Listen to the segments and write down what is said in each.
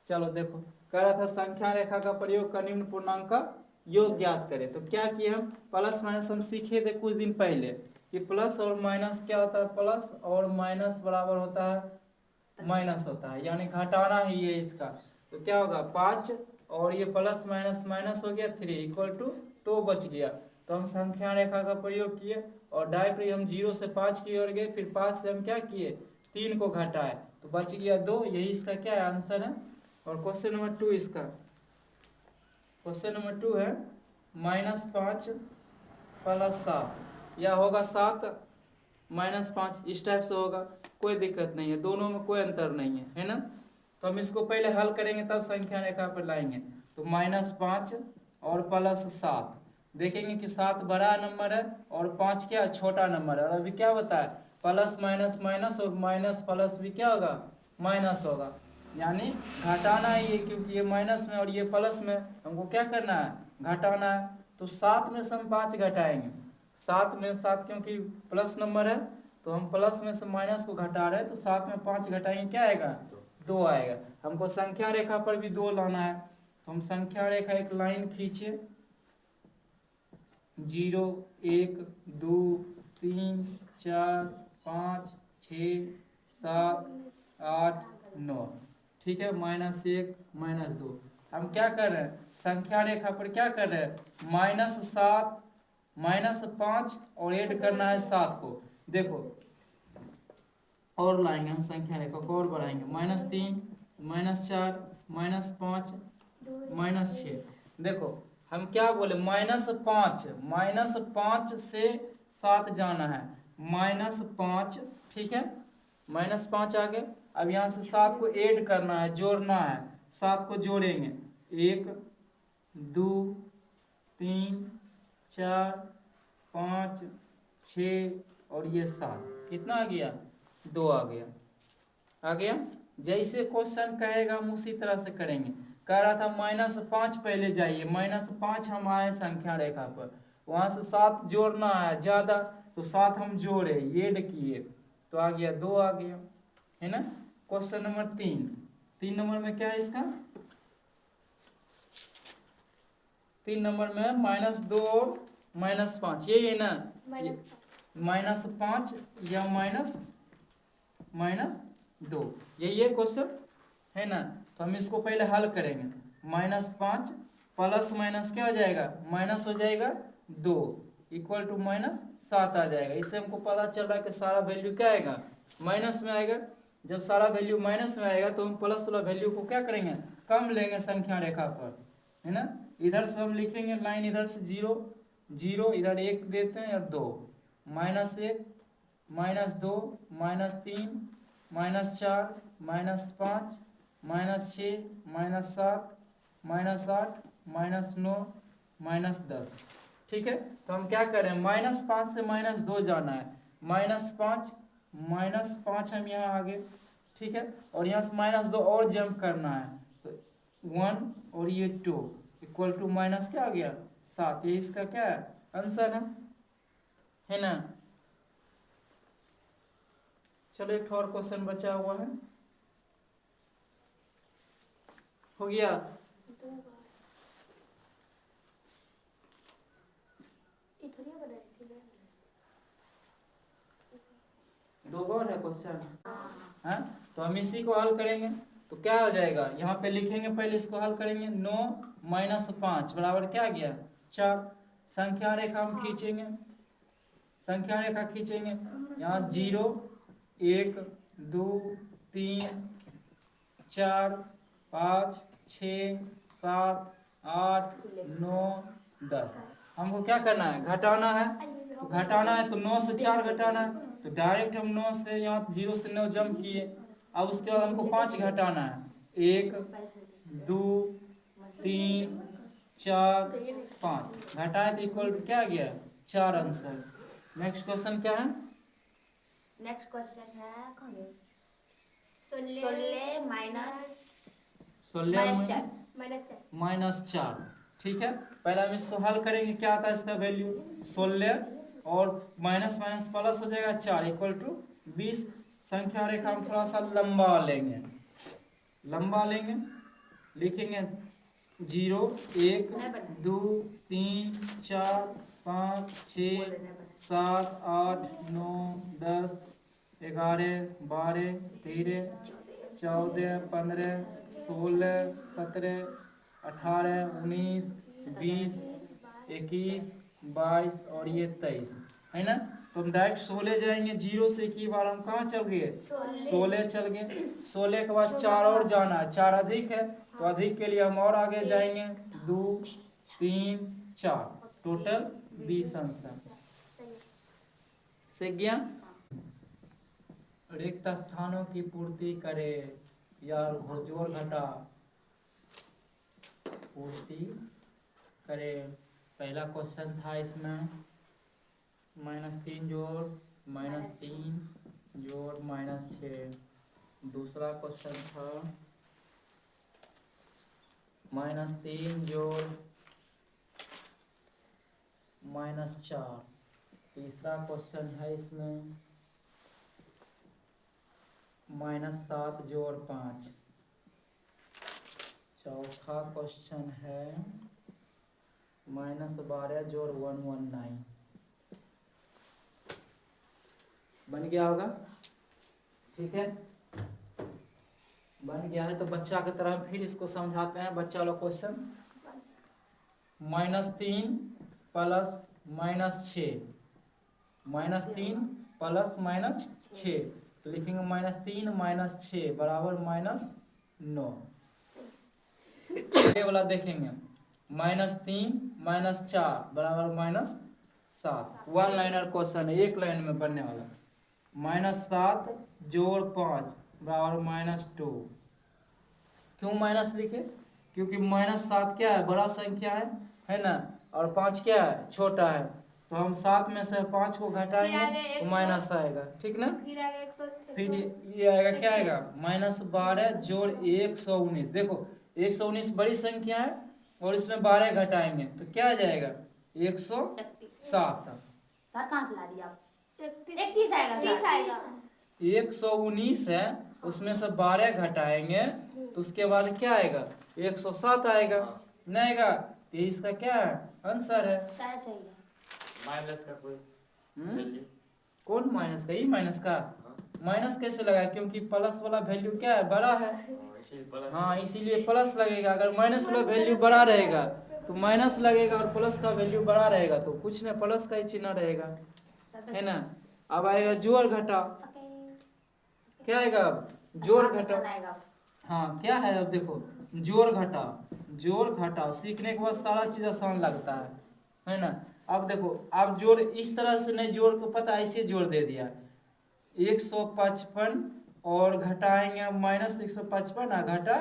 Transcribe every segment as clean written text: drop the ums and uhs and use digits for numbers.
चलो देखो, कह रहा था संख्या रेखा का प्रयोग कर निम्न पूर्णांक का योग ज्ञात करें। तो क्या किए हम, प्लस माइनस हम सीखे थे कुछ दिन पहले कि प्लस और माइनस क्या होता है, प्लस और माइनस बराबर होता है माइनस होता है, यानी घटाना ही है इसका। तो क्या होगा 5 और ये प्लस माइनस माइनस हो गया 3 इक्वल टू 2 बच गया। तो हम संख्या रेखा का प्रयोग किए और डायरेक्टली हम 0 से 5 की ओर गए, फिर 5 से हम क्या किए 3 को घटाए तो बच गया 2। यही इसका क्या है आंसर है। और क्वेश्चन नंबर 2 इसका, क्वेश्चन नंबर 2 है -5 प्लस 7 या होगा 7 -5, इस टाइप से होगा, कोई दिक्कत नहीं है, दोनों में कोई अंतर नहीं है ना। तो हम इसको पहले हल करेंगे तब संख्या रेखा पर लाएंगे। तो -5 और +7, देखेंगे कि 7 बड़ा नंबर है और 5 क्या छोटा नंबर है। और अभी क्या बताया, प्लस माइनस माइनस और माइनस प्लस भी क्या होगा माइनस होगा, यानी घटाना ही है, क्योंकि ये माइनस में और ये प्लस में, हमको क्या करना है घटाना है। तो 7 में से हम 5 घटाएंगे, 7 में 7 क्योंकि प्लस नंबर है तो हम प्लस में से माइनस को घटा रहे हैं, तो 7 में 5 घटाएंगे क्या आएगा 2 आएगा। हमको संख्या रेखा पर भी 2 लाना है। तो हम संख्या रेखा एक लाइन खींचे, 0 1 2 3 4 5 6 7 8 9, ठीक है, -1 -2। हम क्या कर रहे हैं संख्या रेखा पर, क्या कर रहे हैं -7 -5 और ऐड करना है 7 को। देखो और लाएंगे हम संख्या रेखा को और बढ़ाएंगे, -3 -4 -5 -6। देखो हम क्या बोले -5 से 7 जाना है, -5, ठीक है, -5 आ गए। अब यहाँ से 7 को ऐड करना है, जोड़ना है, 7 को जोड़ेंगे 1 2 3 4 5 6 और ये 7, कितना आ गया 2 आ गया, आ गया। जैसे क्वेश्चन कहेगा हम उसी तरह से करेंगे। कह रहा था -5 पहले जाइए, -5 हम आए संख्या रेखा पर, वहां से 7 जोड़ना है ज्यादा, तो 7 हम जोड़े ऐड किए तो आ गया 2 आ गया, है ना। क्वेश्चन नंबर 3 नंबर में क्या है इसका, 3 नंबर में -2 और -5, यही है ना, -5 या -2, यही है क्वेश्चन, है ना। तो हम इसको पहले हल करेंगे, -5 प्लस माइनस क्या हो जाएगा माइनस हो जाएगा 2 इक्वल टू -7 आ जाएगा। इससे हमको पता चल रहा है कि सारा वैल्यू क्या आएगा माइनस में आएगा। जब सारा वैल्यू माइनस में आएगा तो हम प्लस वाला वैल्यू को क्या करेंगे कम लेंगे संख्या रेखा पर, है ना। इधर से हम लिखेंगे लाइन, इधर से 0 0, इधर 1 देते हैं और 2, -1 -2 -3 -4 -5 -6 -7 -8 -9 -10, ठीक है। तो हम क्या करें -5 से -2 जाना है, -5 हम यहाँ आगे, ठीक है, और यहाँ से -2 और जंप करना है, तो 1 और ये 2 इक्वल टू माइनस क्या आ गया 7, ये इसका क्या है आंसर है ना। चलो एक और क्वेश्चन बचा हुआ है, हो गया। दो बार है क्वेश्चन, हाँ, तो हम इसी को हल करेंगे। तो क्या हो जाएगा यहाँ पे लिखेंगे, पहले इसको हल करेंगे, 9 -5 बराबर क्या गया 4। संख्या रेखा हम खींचेंगे, संख्या रेखा खींचेंगे, यहाँ 0 1 2 3 4 5 6 7 8 9 10। हमको क्या करना है घटाना है, तो घटाना है तो 9 से 4 घटाना है, तो डायरेक्ट हम 9 से यहाँ 0 से 9 जंप किए। अब उसके बाद हमको 5 घटाना है, 1 2 3 4 5 घटाए तो इक्वल क्या आ गया 4 आंसर। नेक्स्ट क्वेश्चन क्या है, नेक्स्ट क्वेश्चन है 16 -4, ठीक है। पहले हम इसको हल करेंगे, क्या आता है इसका वैल्यू 16 और माइनस माइनस प्लस हो जाएगा 4 इक्वल टू 20। संख्या रेखा हम थोड़ा सा लंबा लेंगे, लंबा लेंगे, लिखेंगे 0 1 2 3 4 5 6 7 8 9 10 11 12 13 14 15 16 17 18 19 20 21 22 और ये 23 है ना। तो हम डायरेक्ट 16 जाएंगे, 0 से एक ही बार हम कहाँ चल गए 16 चल गए। 16 के बाद 4 और जाना है, 4 अधिक है तो अधिक के लिए हम और आगे जाएंगे 2 3 4 टोटल 20 आंसर। से गया रिक्त स्थानों की पूर्ति करे या जोड़ घटा पूर्ति करे। पहला क्वेश्चन था इसमें -3 जोड़ -3 जोड़ -6। दूसरा क्वेश्चन था -3 जोड़ -4। तीसरा क्वेश्चन है इसमें -7 जोड़ 5। चौथा क्वेश्चन है -12 जोड़ 119। बन गया होगा, ठीक है। बन गया है तो बच्चा की तरह फिर इसको समझाते हैं। बच्चा लोग क्वेश्चन -3 प्लस -6 -3 प्लस -6 तो लिखेंगे -3 -6 बराबर -9। ये वाला देखेंगे -3 -4 बराबर -7। वन लाइनर क्वेश्चन है, एक लाइन में बनने वाला। -7 जोड़ 5 बराबर -2। क्यों माइनस लिखे? क्योंकि -7 क्या है, बड़ा संख्या है ना, और 5 क्या है, छोटा है। तो हम 7 में से 5 को घटाएंगे तो माइनस आएगा, ठीक ना। फिर ये आएगा, क्या आएगा, -12 जोड़ 119। देखो 119 बड़ी संख्या है और इसमें 12 घटाएंगे तो क्या आ जाएगा 107। सर कहाँ से ला दिया आप? 31 आएगा। 119 है, उसमें से 12 घटाएंगे तो उसके बाद क्या आएगा 107 आएगा, नहीं आएगा। तो इसका क्या है आंसर है। माइनस का कोई वैल्यू? कौन माइनस का? ये माइनस का माइनस कैसे लगा? क्योंकि प्लस वाला वैल्यू क्या है, बड़ा है। हाँ इसीलिए प्लस लगेगा। अगर माइनस वाला वैल्यू बड़ा रहेगा तो माइनस लगेगा, और प्लस का वैल्यू बड़ा रहेगा तो कुछ नहीं, प्लस का ही चिन्ह रहेगा, है ना। अब आएगा जोड़ घटा, क्या आएगा अब जोड़ घटा। हाँ क्या है, अब देखो जोड़ घटा, जोड़ घटा सीखने के बाद सारा चीज आसान लगता है ना। अब देखो, अब जोड़ इस तरह से नहीं, जोड़ को पता ऐसे जोड़ दे दिया 155 और घटाएंगे -155 घटा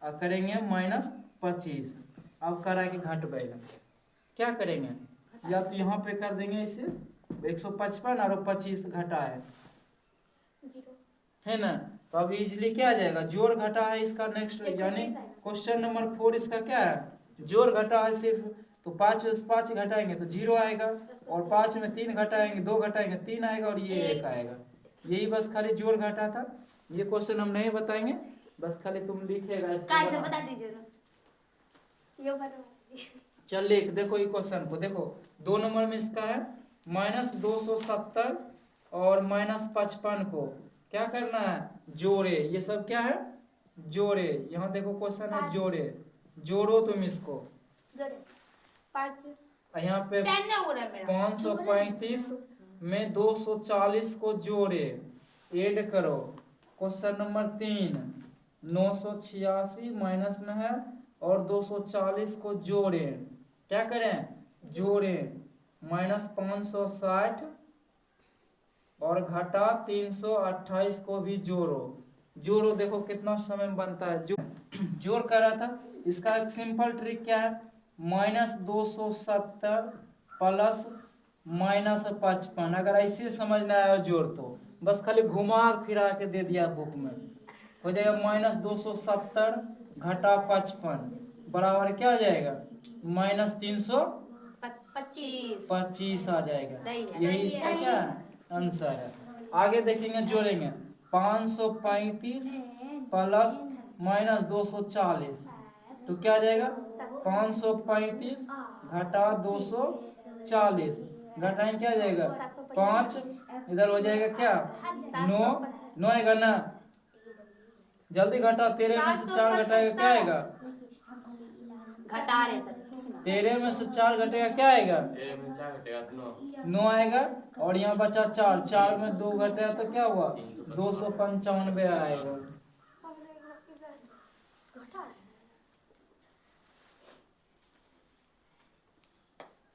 और करेंगे -25। अब करा के घटबेगा, क्या करेंगे, या तो यहाँ पे कर देंगे इसे 155 और 25 घटा है ना। तो अब इजीली क्या आ जाएगा, जोड़ घटा है इसका नेक्स्ट, यानी क्वेश्चन नंबर 4 इसका क्या है, जोड़ घटा है सिर्फ। तो 5 में 5 घटाएंगे तो 0 आएगा, और 5 में 3 घटाएंगे 2 घटाएंगे 3 आएगा, और ये 1 आएगा। यही बस खाली जोड़ घटा था। ये क्वेश्चन हम नहीं बताएंगे, बस खाली तुम लिखेगा कैसे बता दीजिए। चल लिख, देखो ये क्वेश्चन को देखो, 2 नंबर में इसका है -270 और -55 को क्या करना है, जोड़े। ये सब क्या है, जोड़े। यहाँ देखो क्वेश्चन है जोड़े, जोड़ो तुम इसको। यहाँ पे 535 में 240 को जोड़े, ऐड करो। क्वेश्चन नंबर 3 986 माइनस में है और 240 को जोड़े, क्या करें, जोड़े। -560 और घटा 328 को भी जोड़ो। जोड़ो, देखो कितना समय बनता है। जोड़ कर रहा था, इसका एक सिंपल ट्रिक क्या है, -270 प्लस -55। अगर ऐसे समझना है जोड़ तो बस खाली घुमा फिरा के दे दिया बुक में, हो जाएगा -270 घटा 55 बराबर क्या आ जाएगा, -325 आ जाएगा। यही इसका क्या आंसर है। आगे देखेंगे, जोड़ेंगे 535 प्लस -240 तो क्या आ जाएगा 535 घटा 240 घटाएं क्या आ जाएगा 5 इधर हो जाएगा क्या 9 आएगा ना जल्दी घटा 13 में से 4 घटाएगा क्या आएगा घटा रहे सर 13 में से 4 घटेगा क्या आएगा 13 में 4 घटेगा तो 9 आएगा और यहाँ बचा 4 में 2 घटेगा तो क्या हुआ 295 आएगा।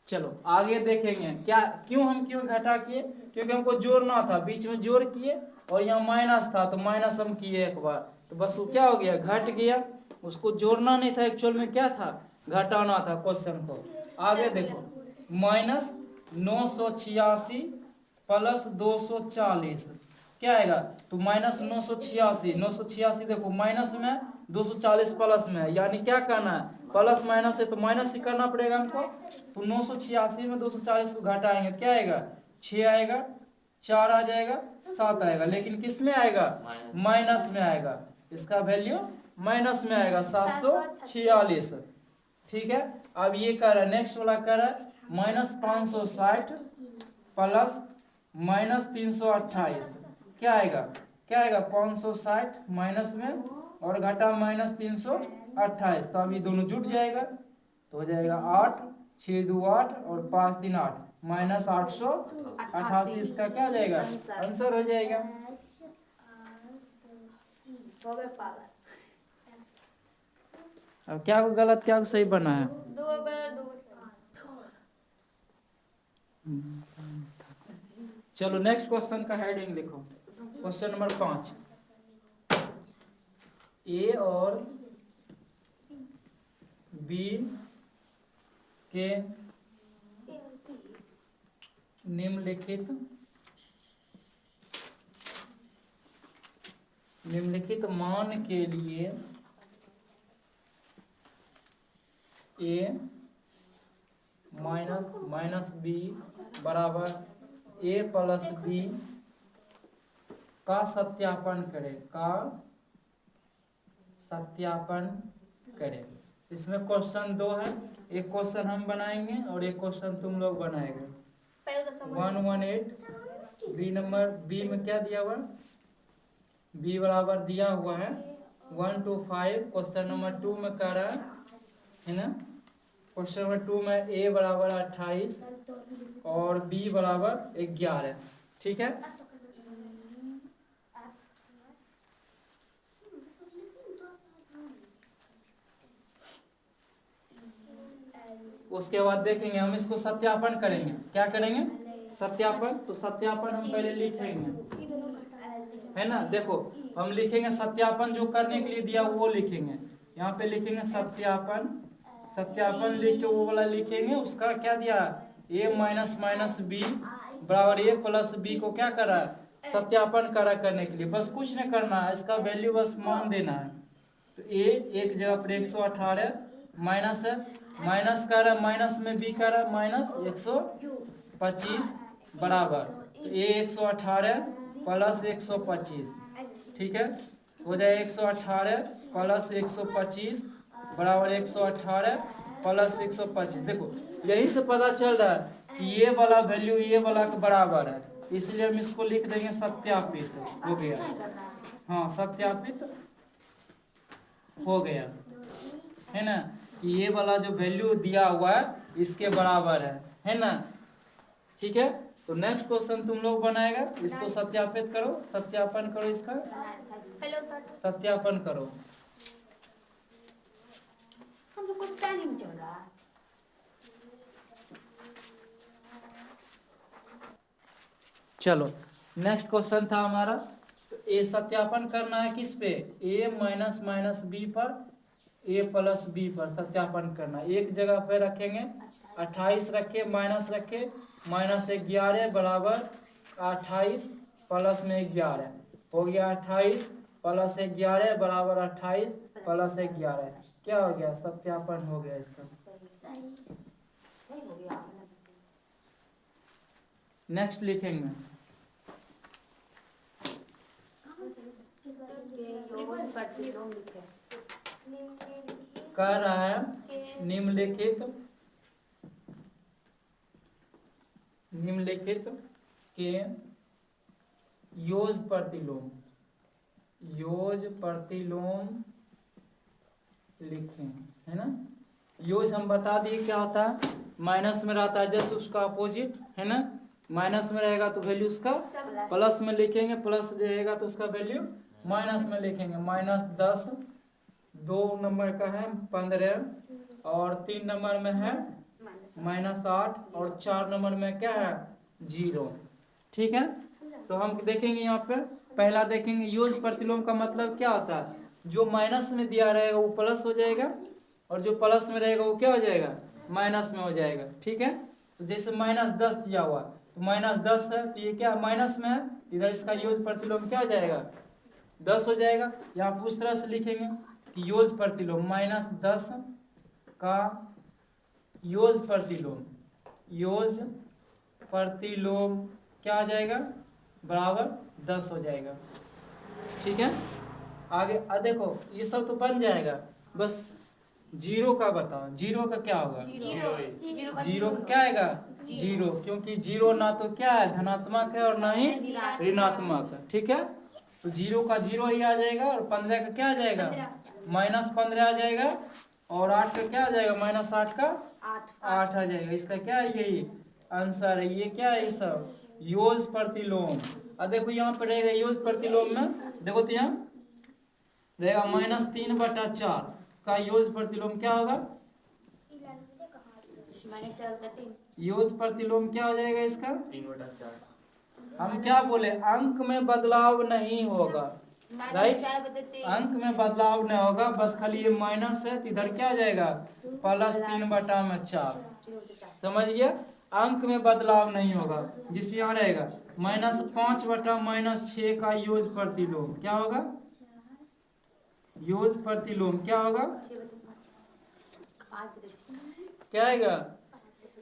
चलो आगे देखेंगे क्या क्यों घटा किए क्योंकि हमको जोड़ना था बीच में जोड़ किए और यहाँ माइनस था तो माइनस हम किए एक बार तो बस वो क्या हो गया घट गया उसको जोड़ना नहीं था एक्चुअल में क्या था घटाना था क्वेश्चन को। आगे देखो माइनस 986 प्लस 240 क्या आएगा तो माइनस 986 देखो माइनस में 240 प्लस में यानी क्या करना है प्लस माइनस है तो माइनस ही करना पड़ेगा हमको तो 986 में 240 को घटाएंगे क्या आएगा 6 आएगा 4 आ जाएगा 7 आएगा लेकिन किस में आएगा माइनस में आएगा इसका वैल्यू माइनस में आएगा 746 ठीक है। अब ये कर रहा है नेक्स्ट वाला कर रहा है माइनस 560 प्लस माइनस 328 क्या आएगा 560 माइनस में और घटा माइनस 328 तो अब ये दोनों जुट जाएगा तो हो जाएगा 8 6 2 8 और 5 3 8 माइनस 888 इसका क्या आ जाएगा आंसर हो जाएगा। अब क्या को गलत क्या को सही बना है चलो नेक्स्ट क्वेश्चन का हेडिंग लिखो क्वेश्चन नंबर 5 ए और बी के निम्नलिखित मान के लिए ए माइनस बी बराबर ए प्लस बी का सत्यापन करें। इसमें क्वेश्चन 2 है एक क्वेश्चन हम बनाएंगे और एक क्वेश्चन तुम लोग बनाएंगे 118 बी नंबर बी में क्या दिया हुआ बी बराबर दिया हुआ है 1 to 5 क्वेश्चन नंबर 2 में कह रहा है ना क्वेश्चन नंबर 2 में ए बराबर 28 और बी बराबर 11 ठीक है। उसके बाद देखेंगे हम इसको सत्यापन करेंगे क्या करेंगे सत्यापन तो सत्यापन हम पहले लिखेंगे है ना देखो हम लिखेंगे सत्यापन जो करने के लिए दिया वो लिखेंगे यहाँ पे लिखेंगे सत्यापन लिख के वो वाला लिखेंगे उसका क्या दिया ए माइनस बी बराबर ए प्लस बी को क्या करा सत्यापन करने के लिए बस कुछ नहीं करना है इसका वैल्यू बस मान देना है तो ए एक जगह पर 118 माइनस है माइनस कर रहा है माइनस में बी कर रहा है माइनस 125 बराबर तो ए 118 प्लस 125 ठीक है हो जाए 118 प्लस 125 बराबर 118 प्लस 125 देखो यही से पता चल रहा है कि ये वाला वैल्यू ये वाला के बराबर है इसलिए हम इसको लिख देंगे सत्यापित हो गया हाँ सत्यापित हो गया है ना कि ये वाला जो वैल्यू दिया हुआ है इसके बराबर है ना ठीक है। तो नेक्स्ट क्वेश्चन तुम लोग बनाएगा इसको सत्यापित करो सत्यापन करो इसका सत्यापन करो हम लोग को पता नहीं चल रहा चलो नेक्स्ट क्वेश्चन था हमारा तो ए सत्यापन करना है किस पे ए माइनस बी पर ए प्लस बी पर सत्यापन करना एक जगह पे रखेंगे 28 रखे माइनस रखे माइनस 11 बराबर 28 प्लस में 11 हो गया 28 प्लस 11 बराबर 28 प्लस 11 क्या हो गया सत्यापन हो गया इसका। नेक्स्ट लिखेंगे कह रहा है निम्नलिखित के योज प्रतिलोम लिखें, है ना। योज हम बता दिए क्या होता है, माइनस में रहता है जस्ट उसका अपोजिट, है ना। माइनस में रहेगा तो वैल्यू उसका प्लस में लिखेंगे, प्लस रहेगा तो उसका वैल्यू माइनस में लिखेंगे। -10, 2 नंबर का है 15, और 3 नंबर में है -8, और 4 नंबर में क्या है 0। ठीक है, तो हम देखेंगे यहाँ पे पहला देखेंगे योज प्रतिलोम का मतलब क्या होता है। जो माइनस में दिया रहेगा वो प्लस हो जाएगा, और जो प्लस में रहेगा वो क्या हो जाएगा माइनस में हो जाएगा। ठीक है, तो जैसे -10 दिया हुआ तो -10 है तो ये क्या माइनस में है, इधर इसका योज प्रतिलोम क्या हो जाएगा 10 हो जाएगा। यहाँ उस तरह से लिखेंगे कि योज प्रतिलोम -10 का योज प्रतिलोम क्या आ जाएगा बराबर 10 हो जाएगा। ठीक है, आगे देखो ये सब तो बन जाएगा, बस 0 का बताओ। 0 का क्या होगा, 0 क्या आएगा 0, क्योंकि 0 ना तो क्या है धनात्मक है और ना ही ऋणात्मक है। ठीक है, तो 0 का 0 ही आ जाएगा, और 15 का क्या आ जाएगा -15 आ जाएगा, और 8 का क्या आ जाएगा -8 का 8 आ जाएगा। इसका क्या है यही आंसर है। ये क्या है, ये सब योज प्रतिलोम। अब देखो यहाँ पर रहेगा योज प्रतिलोम में, देखो तो यहाँ रहेगा -3/4 का योज प्रतिलोम क्या होगा, योज प्रतिलोम क्या हो जाएगा इसका 3/4। हम क्या बोले अंक में बदलाव नहीं होगा, राइट। अंक में बदलाव नहीं होगा, बस खाली ये माइनस है तो इधर क्या हो जाएगा +3/4। समझ गया, अंक में बदलाव नहीं होगा। जिससे यहाँ रहेगा -5/-6 का योज प्रतिलोम क्या होगा, योज प्रतिलोम क्या होगा, क्या आएगा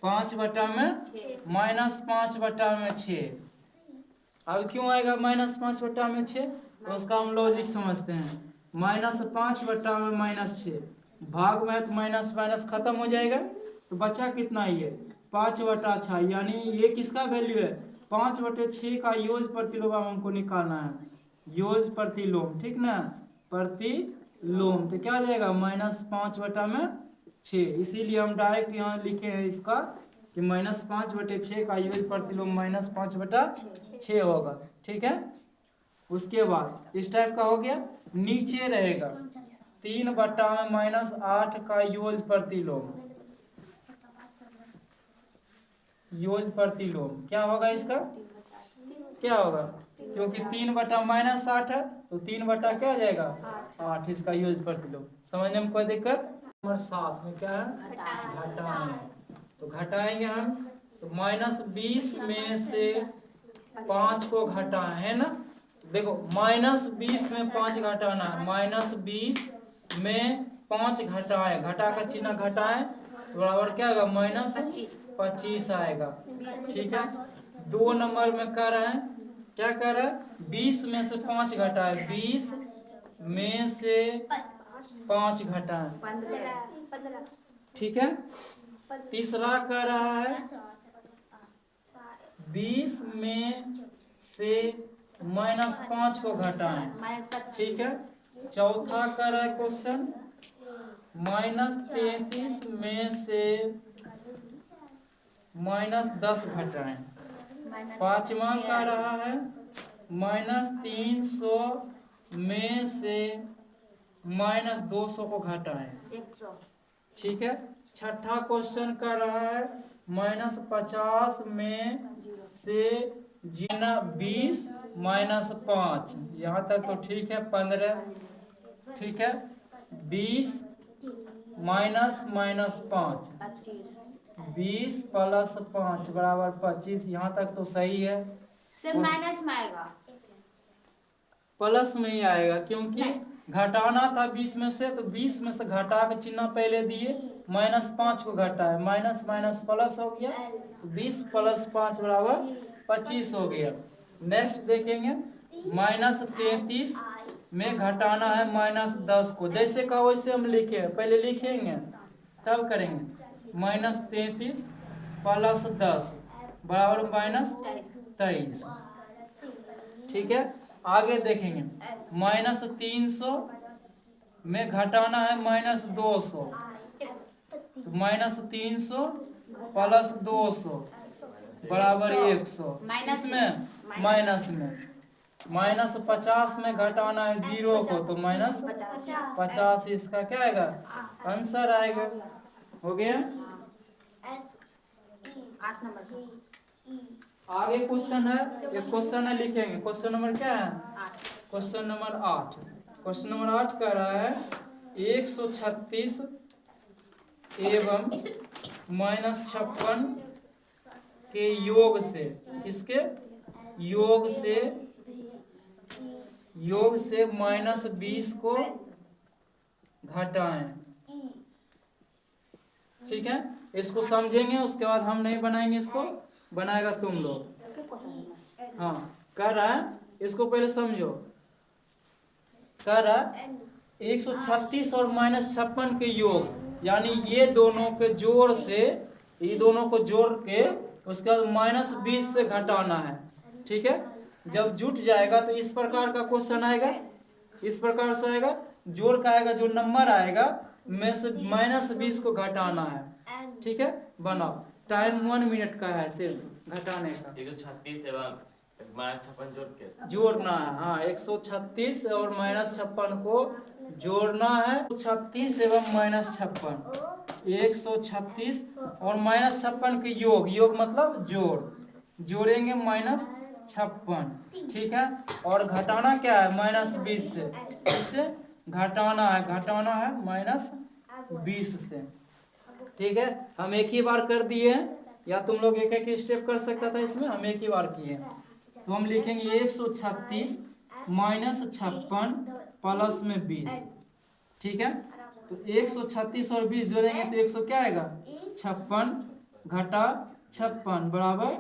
5/-6। अब क्यों आएगा -5/6, तो उसका हम लॉजिक समझते हैं। -5/-6 भाग में है तो माइनस खत्म हो जाएगा, तो बचा कितना ये 5/6, यानी ये किसका वैल्यू है 5/6 का योज प्रतिलोम हमको निकालना है, योज प्रतिलोम। ठीक ना, प्रतिलोम तो क्या आ जाएगा -5/6। इसीलिए हम डायरेक्ट यहाँ लिखे हैं इसका कि -5/6 का योज प्रतिलोम -5/6 होगा। ठीक है, उसके बाद इस टाइप का हो गया। नीचे रहेगा 3/-8 का योज प्रतिलोम क्या होगा, इसका क्या होगा, क्योंकि 3/-8 है तो 3 क्या हो जाएगा 8, इसका योज प्रतिलोम। समझने में कोई दिक्कत। नंबर 7 में क्या है घटाएं, तो घटाएंगे हम, तो -20 में से 5 को घटाएं, है ना। देखो -20 में 5 घटाना है, -20 में 5 घटाएं, घटा का चिन्ह घटाएं तो बराबर क्या होगा -25 आएगा। ठीक है, 2 नंबर में कह रहे हैं, क्या कह रहा है 20 में से 5 घटाएं, 20 में से 5 घटाएं। 15। ठीक है, तीसरा कह रहा है 20 में से -5 को घटाएं। ठीक है, चौथा कह रहा है क्वेश्चन -33 में से -10 घटाएं। पांचवा कह रहा है -300 में से -200 को घटाएं। 100। ठीक है, छठा क्वेश्चन कर रहा है -50 में से 20 -5, यहाँ तक तो ठीक है 15। ठीक है, 20 -5, 20 + 5 बराबर 25, यहाँ तक तो सही है। सिर्फ माइनस में आएगा, प्लस में ही आएगा, क्योंकि घटाना था 20 में से, तो 20 में से घटा के चिन्ह पहले दिए, -5 को घटाए, माइनस माइनस प्लस हो गया, 20 + 5 बराबर 25 हो गया। नेक्स्ट देखेंगे -33 में घटाना है -10 को। जैसे कहा वैसे हम लिखे, पहले लिखेंगे तब करेंगे। -33 + 10 बराबर -23। ठीक है, आगे देखेंगे। -300 में घटाना है -200, तो -300 + 200 बराबर 100। इसमें माइनस में -50 में घटाना है 0 को, तो -50। इसका क्या आएगा आंसर आएगा। हो गया। 8 नंबर का। आगे क्वेश्चन है, एक क्वेश्चन है लिखेंगे। क्वेश्चन नंबर क्या है? Question number 8। क्वेश्चन नंबर 8 कह रहा है 136 एवं -56 के योग से, किसके योग से -20 को घटाएं। ठीक है, इसको समझेंगे, उसके बाद हम नहीं बनाएंगे, इसको बनाएगा तुम लोग। हाँ, कह रहा है, इसको पहले समझो। कह रहा है 136 और -56 के योग, यानी ये दोनों के जोड़ से, ये दोनों को जोड़ के उसके बाद -20 से घटाना है। ठीक है, जब जुट जाएगा तो इस प्रकार का क्वेश्चन आएगा, इस प्रकार से आएगा। जोड़ का आएगा, जो नंबर आएगा में से -20 को घटाना है। ठीक है, बनाओ। टाइम 1 मिनट का है सिर्फ घटाने का। 136 एवं -56 जोड़ के जोड़ना है। हाँ, 136 और -56 को जोड़ना है। 36 एवं -56, 136 और -56 के योग, योग मतलब जोड़, जोड़ेंगे -56। ठीक है, और घटाना क्या है -20 से, इससे घटाना है -20 से। ठीक है, हम एक ही बार कर दिए हैं, या तुम लोग एक एक स्टेप कर सकता था, इसमें हम एक ही बार किए। तो हम लिखेंगे 136 -56 प्लस में 20। ठीक है, तो 136 और 20 जोड़ेंगे तो 100 क्या आएगा 56 घटा 56 बराबर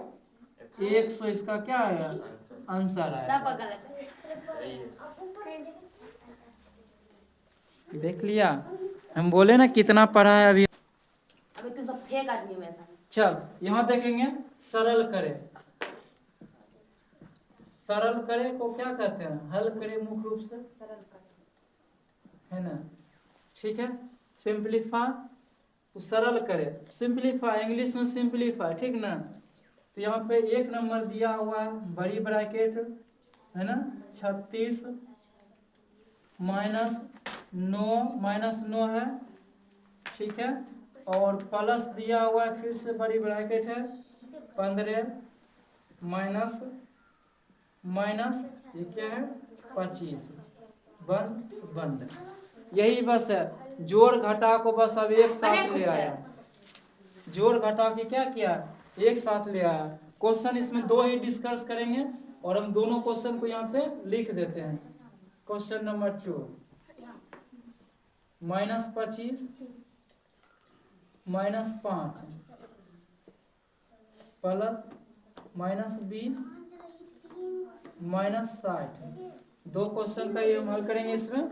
100। इसका क्या आएगा आंसर आएगा। सब गलत है। देख लिया, हम बोले ना कितना पढ़ा है अभी। अबे तुम तो फेक आदमी में ऐसा। चल, यहाँ देखेंगे सरल करे। सरल करे को क्या कहते हैं? हल करे, मुख्य रूप से सरल कर। है ना। ठीक है, सिंप्लीफाई तो सरल करे, सिंप्लीफाई इंग्लिश में सिंप्लीफाई। ठीक ना, तो यहाँ पे 1 नंबर दिया हुआ है, बड़ी ब्रैकेट है ना, 36 -9 है। ठीक है, और प्लस दिया हुआ है, फिर से बड़ी ब्रैकेट है 15 माइनस ये क्या है 25 बंद। यही बस है, जोड़ घटा को बस अब एक साथ ले आया। जोड़ घटा के क्या किया, एक साथ ले आया। क्वेश्चन इसमें 2 ही डिस्कस करेंगे, और हम दोनों क्वेश्चन को यहाँ पे लिख देते हैं। Question number 2 -25 -5 plus -20 -60। 2 क्वेश्चन का ये हम हल करेंगे इसमें।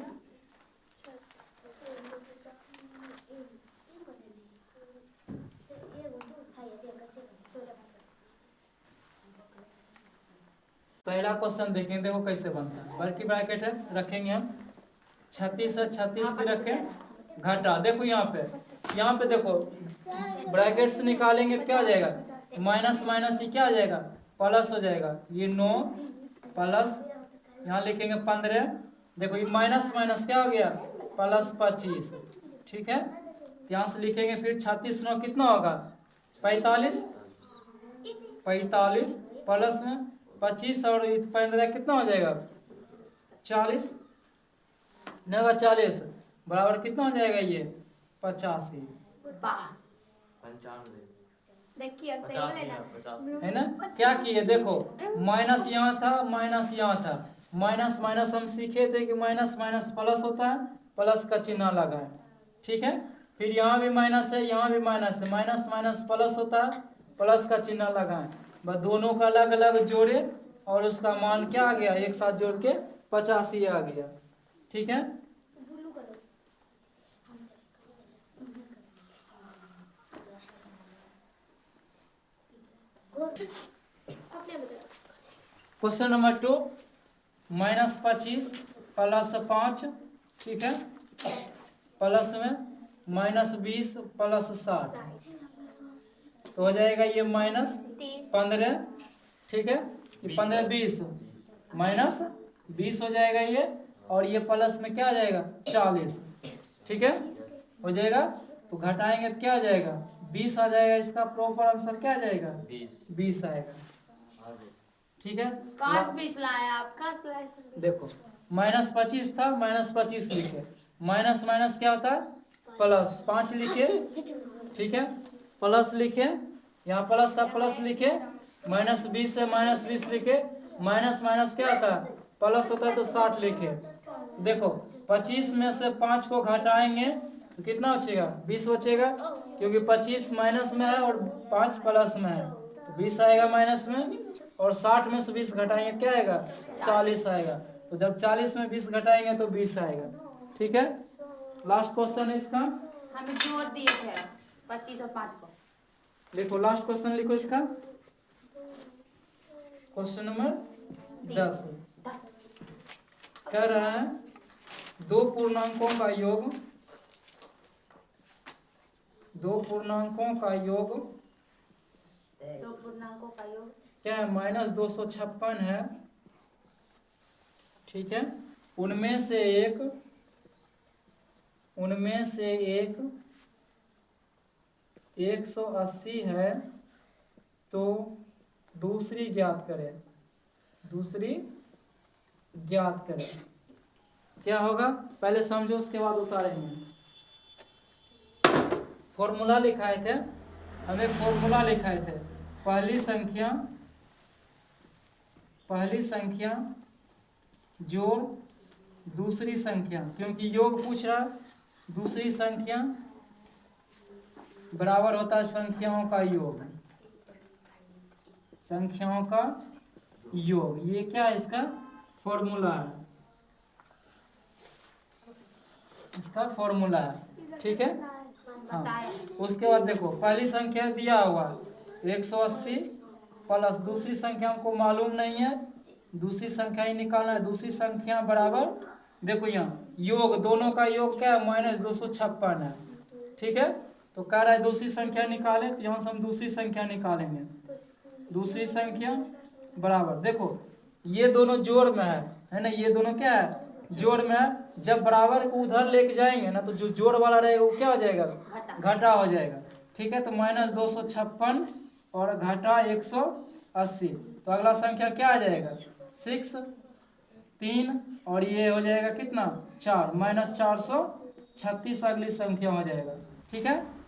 पहला क्वेश्चन देखेंगे, देखो कैसे बनता है। बल्कि ब्रैकेट है, रखेंगे हम 36 है, 36 भी रखें, घटा। देखो यहाँ पे देखो ब्रैकेट से निकालेंगे क्या आ जाएगा, माइनस माइनस ही क्या आ जाएगा प्लस हो जाएगा। ये 9 प्लस यहाँ लिखेंगे 15। देखो ये माइनस माइनस क्या हो गया प्लस 25। ठीक है, यहाँ से लिखेंगे फिर 36 9 कितना होगा 45 प्लस में 25 और 15 कितना हो जाएगा 40 नहीं 40 बराबर कितना हो जाएगा ये 85। 95 देखिए सही 85 बोले ना। 85 है ना। क्या किए देखो, माइनस यहाँ था माइनस यहाँ था, माइनस माइनस हम सीखे थे कि माइनस माइनस प्लस होता है, प्लस का चिन्ह लगा है। ठीक है, फिर यहाँ भी माइनस है यहाँ भी माइनस है, माइनस माइनस प्लस होता है, प्लस का चिन्ह लगा है। बस दोनों का अलग अलग जोड़े और उसका मान क्या आ गया एक साथ जोड़ के 85 आ गया। ठीक है। क्वेश्चन नंबर 2 -25 प्लस 5, ठीक है, प्लस में -20 प्लस 60, तो हो जाएगा ये -15, ठीक है, ये 15 20 -20 हो जाएगा ये, और ये प्लस में क्या आ जाएगा 40, ठीक है, हो जाएगा। तो घटाएंगे तो क्या आ जाएगा 20 आ जाएगा, इसका प्रॉपर आंसर क्या आ जाएगा 20 आएगा, ठीक है। काश 20 लाए आप, काश लाए। देखो -25 था, -25 लिखे, माइनस माइनस क्या होता है प्लस, 5 लिखे, ठीक है, प्लस लिखे, यहाँ प्लस था प्लस लिखे, -20 से -20 लिखे, माइनस माइनस क्या होता है प्लस होता है तो 60 लिखे। देखो 25 में से 5 को घटाएंगे तो कितना बचेगा 20 बचेगा, क्योंकि 25 माइनस में है और 5 प्लस में है, तो 20 आएगा माइनस में, और 60 में से 20 घटाएंगे क्या आएगा 40 आएगा, तो जब 40 में 20 घटाएंगे तो 20 आएगा, ठीक है। लास्ट क्वेश्चन है इसका, हमें जोड़ दिए थे 25 और 5 को। लिखो लास्ट क्वेश्चन लिखो इसका, क्वेश्चन नंबर 10 कह रहा है दो पूर्णांकों का योग, दो पूर्णांकों का योग क्या है -256 है, ठीक है, उनमें से एक 180 है, तो दूसरी ज्ञात करें, दूसरी ज्ञात करें। क्या होगा पहले समझो उसके बाद उतारेंगे। फॉर्मूला लिखाए थे, हमें फॉर्मूला लिखाए थे, पहली संख्या जोड़ दूसरी संख्या, क्योंकि योग पूछ रहा, दूसरी संख्या बराबर होता है संख्याओं का योग, संख्याओं का योग, ये क्या है इसका फॉर्मूला है, इसका फॉर्मूला है, ठीक है। हाँ, उसके बाद देखो पहली संख्या दिया हुआ 180 प्लस दूसरी संख्या हमको मालूम नहीं है, दूसरी संख्या ही निकालना है, दूसरी संख्या बराबर, देखो यहाँ योग दोनों का योग क्या है -256 है, ठीक है, तो कह रहा है दूसरी संख्या निकाले, तो यहाँ से हम दूसरी संख्या निकालेंगे, दूसरी संख्या बराबर, देखो ये दोनों जोड़ में है ना, ये दोनों क्या है जोड़ में है, जब बराबर को उधर लेके जाएंगे ना तो जो जोड़ वाला रहेगा वो क्या हो जाएगा घटा हो जाएगा, ठीक है, तो -256 और घटा 180, तो अगला संख्या क्या आ जाएगा 6 3, और ये हो जाएगा कितना 4, -436 अगली संख्या हो जाएगा, ठीक है।